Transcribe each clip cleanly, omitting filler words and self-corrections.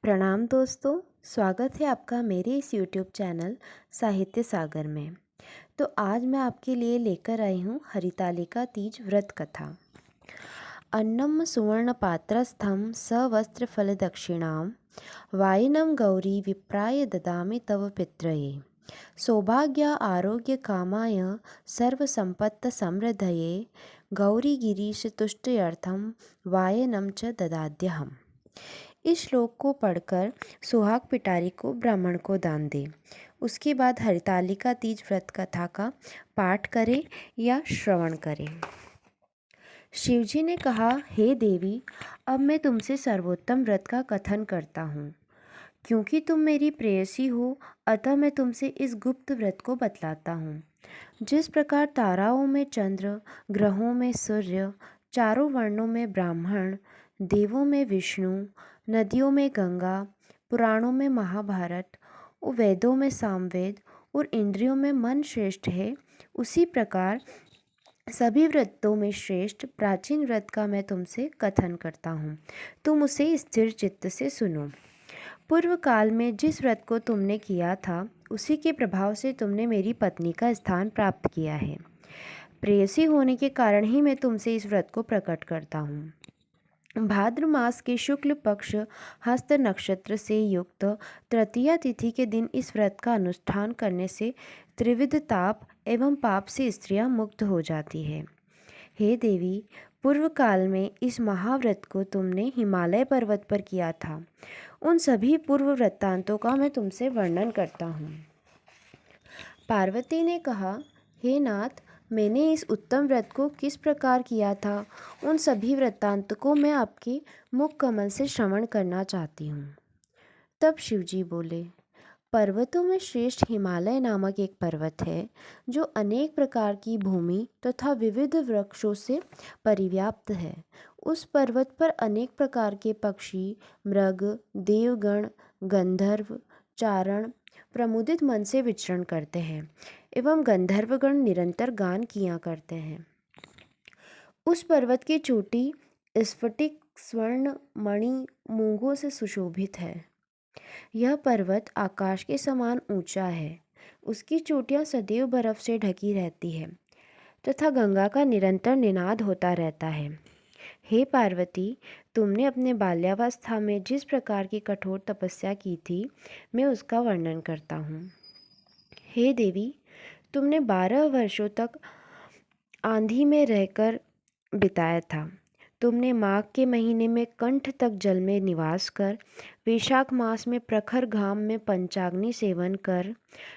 प्रणाम दोस्तों। स्वागत है आपका मेरे इस यूट्यूब चैनल साहित्य सागर में। तो आज मैं आपके लिए लेकर आई हूँ हरितालिका तीज व्रत कथा। अन्नम सुवर्ण पात्रस्थम सवस्त्र दक्षिणाम वायिनं गौरी विप्राय ददामि तव पित्रये सौभाग्य आरोग्य कामाय सर्वसंपत्त समृद्धये गौरी गिरीश तुष्टयर्थम वायनं च ददाद्यहम्। इस श्लोक को पढ़कर सुहाग पिटारी को ब्राह्मण को दान दे। उसके बाद हरितालिका तीज व्रत कथा का पाठ करें या श्रवण करें। शिवजी ने कहा, हे देवी, अब मैं तुमसे सर्वोत्तम व्रत का कथन करता हूँ। क्योंकि तुम मेरी प्रेयसी हो, अतः मैं तुमसे इस गुप्त व्रत को बतलाता हूँ। जिस प्रकार ताराओं में चंद्र, ग्रहों में सूर्य, चारों वर्णों में ब्राह्मण, देवों में विष्णु, नदियों में गंगा, पुराणों में महाभारत और वेदों में सामवेद और इंद्रियों में मन श्रेष्ठ है, उसी प्रकार सभी व्रतों में श्रेष्ठ प्राचीन व्रत का मैं तुमसे कथन करता हूँ। तुम उसे स्थिर चित्त से सुनो। पूर्व काल में जिस व्रत को तुमने किया था, उसी के प्रभाव से तुमने मेरी पत्नी का स्थान प्राप्त किया है। प्रेयसी होने के कारण ही मैं तुमसे इस व्रत को प्रकट करता हूँ। भाद्र मास के शुक्ल पक्ष हस्त नक्षत्र से युक्त तृतीया तिथि के दिन इस व्रत का अनुष्ठान करने से त्रिविध ताप एवं पाप से स्त्रियां मुक्त हो जाती है। हे देवी, पूर्व काल में इस महाव्रत को तुमने हिमालय पर्वत पर किया था। उन सभी पूर्व वृत्तांतों का मैं तुमसे वर्णन करता हूँ। पार्वती ने कहा, हे नाथ, मैंने इस उत्तम व्रत को किस प्रकार किया था, उन सभी वृत्तांत को मैं आपके मुख कमल से श्रवण करना चाहती हूँ। तब शिवजी बोले, पर्वतों में श्रेष्ठ हिमालय नामक एक पर्वत है, जो अनेक प्रकार की भूमि तथा विविध वृक्षों से परिव्याप्त है। उस पर्वत पर अनेक प्रकार के पक्षी, मृग, देवगण, गंधर्व, चारण प्रमुदित मन से विचरण करते हैं एवं गंधर्वगण निरंतर गान किया करते हैं। उस पर्वत की चोटी स्फटिक, स्वर्ण, मणि, मूंगों से सुशोभित है। यह पर्वत आकाश के समान ऊंचा है। उसकी चोटियां सदैव बर्फ से ढकी रहती है तथा गंगा का निरंतर निनाद होता रहता है। हे पार्वती, तुमने अपने बाल्यावस्था में जिस प्रकार की कठोर तपस्या की थी, मैं उसका वर्णन करता हूँ। हे देवी, तुमने 12 वर्षों तक आंधी में रहकर बिताया था। तुमने माघ के महीने में कंठ तक जल में निवास कर, वैशाख मास में प्रखर घाम में पंचाग्नि सेवन कर,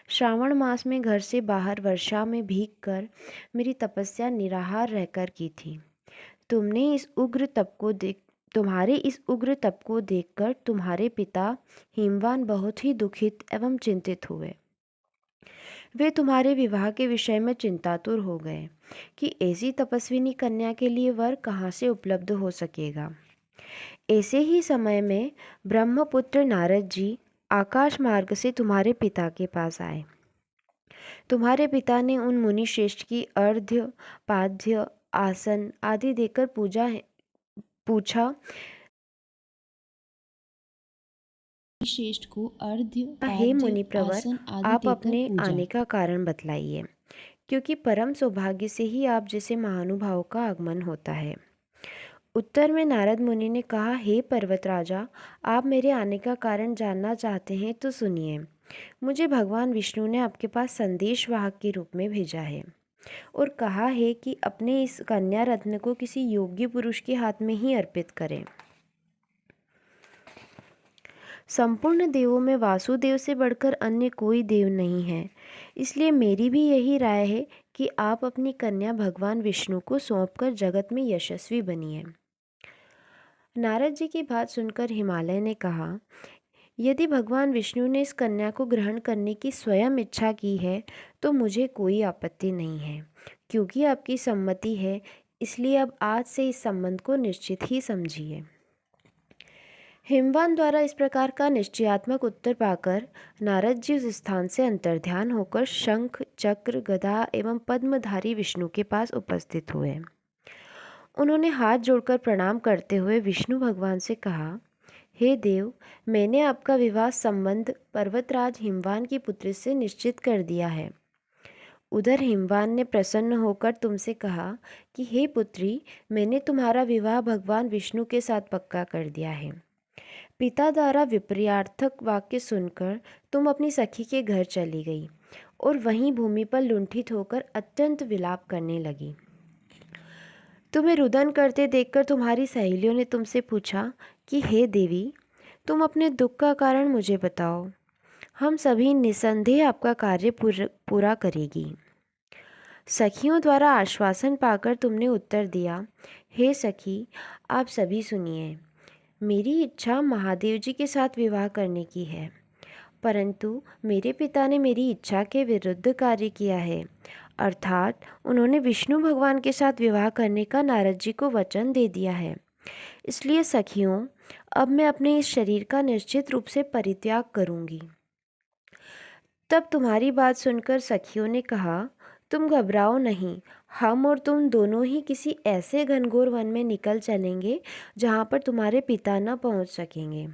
श्रावण मास में घर से बाहर वर्षा में भीग कर मेरी तपस्या निराहार रहकर की थी। तुम्हारे इस उग्र तप को देखकर तुम्हारे पिता हिमवान बहुत ही दुखित एवं चिंतित हुए। वे तुम्हारे विवाह के विषय में चिंतातुर हो गए कि ऐसी तपस्विनी कन्या के लिए वर कहाँ से उपलब्ध हो सकेगा। ऐसे ही समय में ब्रह्मपुत्र नारद जी आकाश मार्ग से तुम्हारे पिता के पास आए। तुम्हारे पिता ने उन मुनि श्रेष्ठ की अर्घ्य, पाद्य, आसन आदि देकर पूछा, श्रेष्ठ को अर्घ्य, हे पाद्य, मुनि प्रवर, आसन आदि आप देकर अपने पूजा। आने का कारण बतलाइए, क्योंकि परम सौभाग्य से ही आप जैसे महानुभाव का आगमन होता है। उत्तर में नारद मुनि ने कहा, हे पर्वत राजा, आप मेरे आने का कारण जानना चाहते हैं तो सुनिए। मुझे भगवान विष्णु ने आपके पास संदेश वाहक के रूप में भेजा है और कहा है कि अपने इस कन्या रत्न को किसी योग्य पुरुष के हाथ में ही अर्पित करें। संपूर्ण देवों में वासुदेव से बढ़कर अन्य कोई देव नहीं है, इसलिए मेरी भी यही राय है कि आप अपनी कन्या भगवान विष्णु को सौंपकर जगत में यशस्वी बनिए। नारद जी की बात सुनकर हिमालय ने कहा, यदि भगवान विष्णु ने इस कन्या को ग्रहण करने की स्वयं इच्छा की है तो मुझे कोई आपत्ति नहीं है। क्योंकि आपकी सम्मति है, इसलिए अब आज से इस संबंध को निश्चित ही समझिए। हिमवान द्वारा इस प्रकार का निश्चयात्मक उत्तर पाकर नारद जी उस स्थान से अंतर्ध्यान होकर शंख, चक्र, गदा एवं पद्मधारी विष्णु के पास उपस्थित हुए। उन्होंने हाथ जोड़कर प्रणाम करते हुए विष्णु भगवान से कहा, हे देव, मैंने आपका विवाह संबंध पर्वतराज हिमवान की पुत्री से निश्चित कर दिया है। उधर हिमवान ने प्रसन्न होकर तुमसे कहा कि हे पुत्री, मैंने तुम्हारा विवाह भगवान विष्णु के साथ पक्का कर दिया है। पिता द्वारा विपर्यार्थक वाक्य सुनकर तुम अपनी सखी के घर चली गई और वहीं भूमि पर लुंठित होकर अत्यंत विलाप करने लगी। तुम्हें रुदन करते देखकर तुम्हारी सहेलियों ने तुमसे पूछा कि हे देवी, तुम अपने दुख का कारण मुझे बताओ। हम सभी निसंदेह आपका कार्य पूरा करेगी। सखियों द्वारा आश्वासन पाकर तुमने उत्तर दिया, हे सखी, आप सभी सुनिए। मेरी इच्छा महादेव जी के साथ विवाह करने की है, परंतु मेरे पिता ने मेरी इच्छा के विरुद्ध कार्य किया है, अर्थात उन्होंने विष्णु भगवान के साथ विवाह करने का नारद जी को वचन दे दिया है। इसलिए सखियों, अब मैं अपने इस शरीर का निश्चित रूप से परित्याग करूंगी। तब तुम्हारी बात सुनकर सखियों ने कहा, तुम घबराओ नहीं, हम और तुम दोनों ही किसी ऐसे घनघोर वन में निकल चलेंगे जहाँ पर तुम्हारे पिता न पहुँच सकेंगे।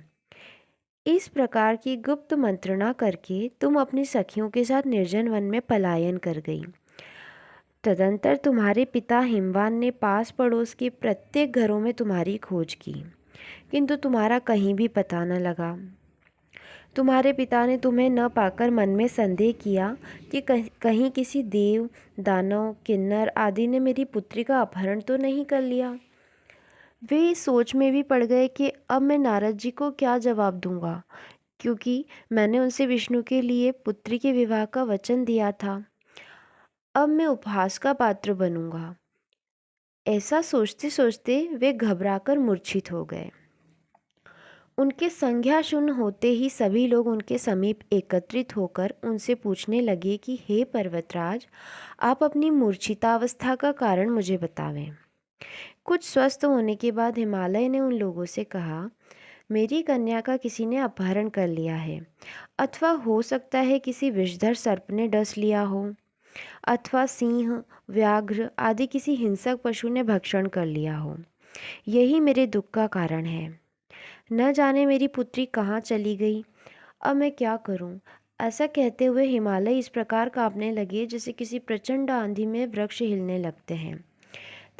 इस प्रकार की गुप्त मंत्रणा करके तुम अपनी सखियों के साथ निर्जन वन में पलायन कर गई। तदंतर तुम्हारे पिता हिमवान ने पास पड़ोस के प्रत्येक घरों में तुम्हारी खोज की, किंतु तुम्हारा कहीं भी पता न लगा। तुम्हारे पिता ने तुम्हें न पाकर मन में संदेह किया कि कहीं किसी देव, दानव, किन्नर आदि ने मेरी पुत्री का अपहरण तो नहीं कर लिया। वे इस सोच में भी पड़ गए कि अब मैं नारद जी को क्या जवाब दूंगा, क्योंकि मैंने उनसे विष्णु के लिए पुत्री के विवाह का वचन दिया था। अब मैं उपहास का पात्र बनूंगा। ऐसा सोचते सोचते वे घबराकर मूर्छित हो गए। उनके संज्ञा शून्य होते ही सभी लोग उनके समीप एकत्रित होकर उनसे पूछने लगे कि हे पर्वतराज, आप अपनी मूर्छितावस्था का कारण मुझे बतावें। कुछ स्वस्थ होने के बाद हिमालय ने उन लोगों से कहा, मेरी कन्या का किसी ने अपहरण कर लिया है, अथवा हो सकता है किसी विषधर सर्प ने डस लिया हो, अथवा सिंह, व्याघ्र आदि किसी हिंसक पशु ने भक्षण कर लिया हो। यही मेरे दुख का कारण है। न जाने मेरी पुत्री कहाँ चली गई। अब मैं क्या करूं? ऐसा कहते हुए हिमालय इस प्रकार कांपने लगे जैसे किसी प्रचंड आंधी में वृक्ष हिलने लगते हैं।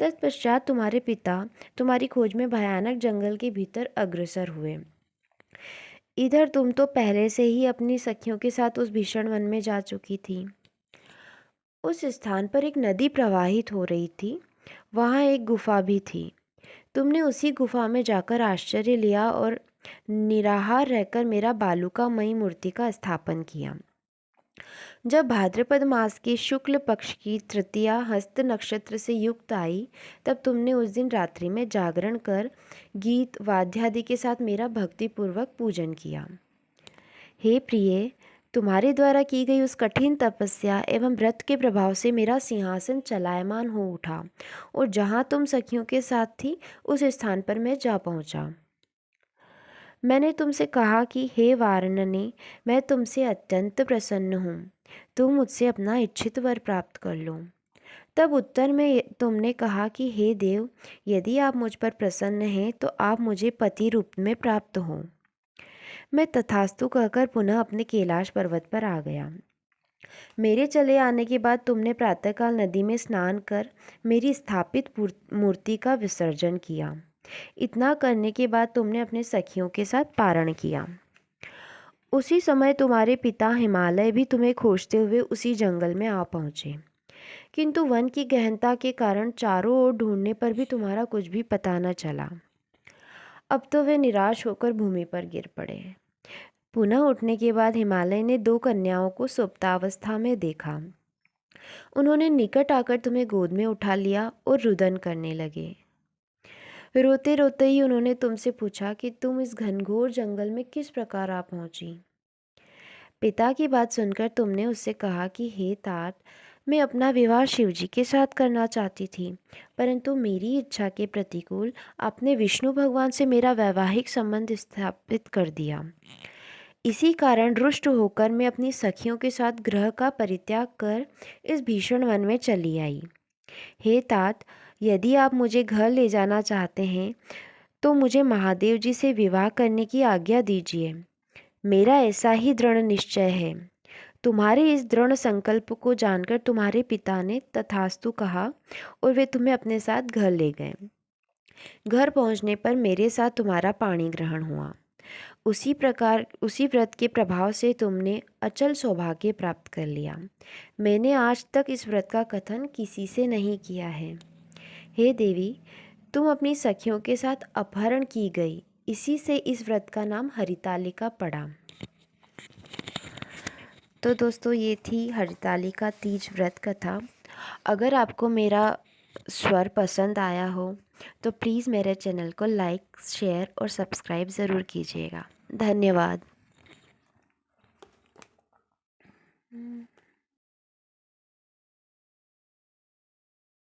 तत्पश्चात तुम्हारे पिता तुम्हारी खोज में भयानक जंगल के भीतर अग्रसर हुए। इधर तुम तो पहले से ही अपनी सखियों के साथ उस भीषण वन में जा चुकी थी। उस स्थान पर एक नदी प्रवाहित हो रही थी। वहाँ एक गुफा भी थी। तुमने उसी गुफा में जाकर आश्चर्य लिया और निराहार रहकर मेरा बालुकामयी मूर्ति का स्थापन किया। जब भाद्रपद मास के शुक्ल पक्ष की तृतीया हस्त नक्षत्र से युक्त आई, तब तुमने उस दिन रात्रि में जागरण कर गीत वाद्यादि के साथ मेरा भक्तिपूर्वक पूजन किया। हे प्रिय, तुम्हारे द्वारा की गई उस कठिन तपस्या एवं व्रत के प्रभाव से मेरा सिंहासन चलायमान हो उठा और जहाँ तुम सखियों के साथ थी उस स्थान पर मैं जा पहुँचा। मैंने तुमसे कहा कि हे वारनने, मैं तुमसे अत्यंत प्रसन्न हूँ, तुम मुझसे अपना इच्छित वर प्राप्त कर लो। तब उत्तर में तुमने कहा कि हे देव, यदि आप मुझ पर प्रसन्न हैं तो आप मुझे पति रूप में प्राप्त हो। मैं तथास्तु कहकर पुनः अपने कैलाश पर्वत पर आ गया। मेरे चले आने के बाद तुमने प्रातःकाल नदी में स्नान कर मेरी स्थापित मूर्ति का विसर्जन किया। इतना करने के बाद तुमने अपने सखियों के साथ पारण किया। उसी समय तुम्हारे पिता हिमालय भी तुम्हें खोजते हुए उसी जंगल में आ पहुँचे, किंतु वन की गहनता के कारण चारों ओर ढूंढने पर भी तुम्हारा कुछ भी पता न चला। अब तो वे निराश होकर भूमि पर गिर पड़े। पुनः उठने के बाद हिमालय ने दो कन्याओं को सुप्तावस्था में देखा। उन्होंने निकट आकर तुम्हें गोद में उठा लिया और रुदन करने लगे। रोते रोते ही उन्होंने तुमसे पूछा कि तुम इस घनघोर जंगल में किस प्रकार आ पहुंची। पिता की बात सुनकर तुमने उससे कहा कि हे तात, मैं अपना विवाह शिवजी के साथ करना चाहती थी, परंतु मेरी इच्छा के प्रतिकूल आपने विष्णु भगवान से मेरा वैवाहिक संबंध स्थापित कर दिया। इसी कारण रुष्ट होकर मैं अपनी सखियों के साथ ग्रह का परित्याग कर इस भीषण वन में चली आई। हे तात, यदि आप मुझे घर ले जाना चाहते हैं तो मुझे महादेव जी से विवाह करने की आज्ञा दीजिए। मेरा ऐसा ही दृढ़ निश्चय है। तुम्हारे इस दृढ़ संकल्प को जानकर तुम्हारे पिता ने तथास्तु कहा और वे तुम्हें अपने साथ घर ले गए। घर पहुंचने पर मेरे साथ तुम्हारा पाणी ग्रहण हुआ। उसी व्रत के प्रभाव से तुमने अचल सौभाग्य प्राप्त कर लिया। मैंने आज तक इस व्रत का कथन किसी से नहीं किया है। हे देवी, तुम अपनी सखियों के साथ अपहरण की गई, इसी से इस व्रत का नाम हरितालिका पड़ा। तो दोस्तों, ये थी हरितालिका तीज व्रत कथा। अगर आपको मेरा स्वर पसंद आया हो तो प्लीज़ मेरे चैनल को लाइक, शेयर और सब्सक्राइब ज़रूर कीजिएगा। धन्यवाद।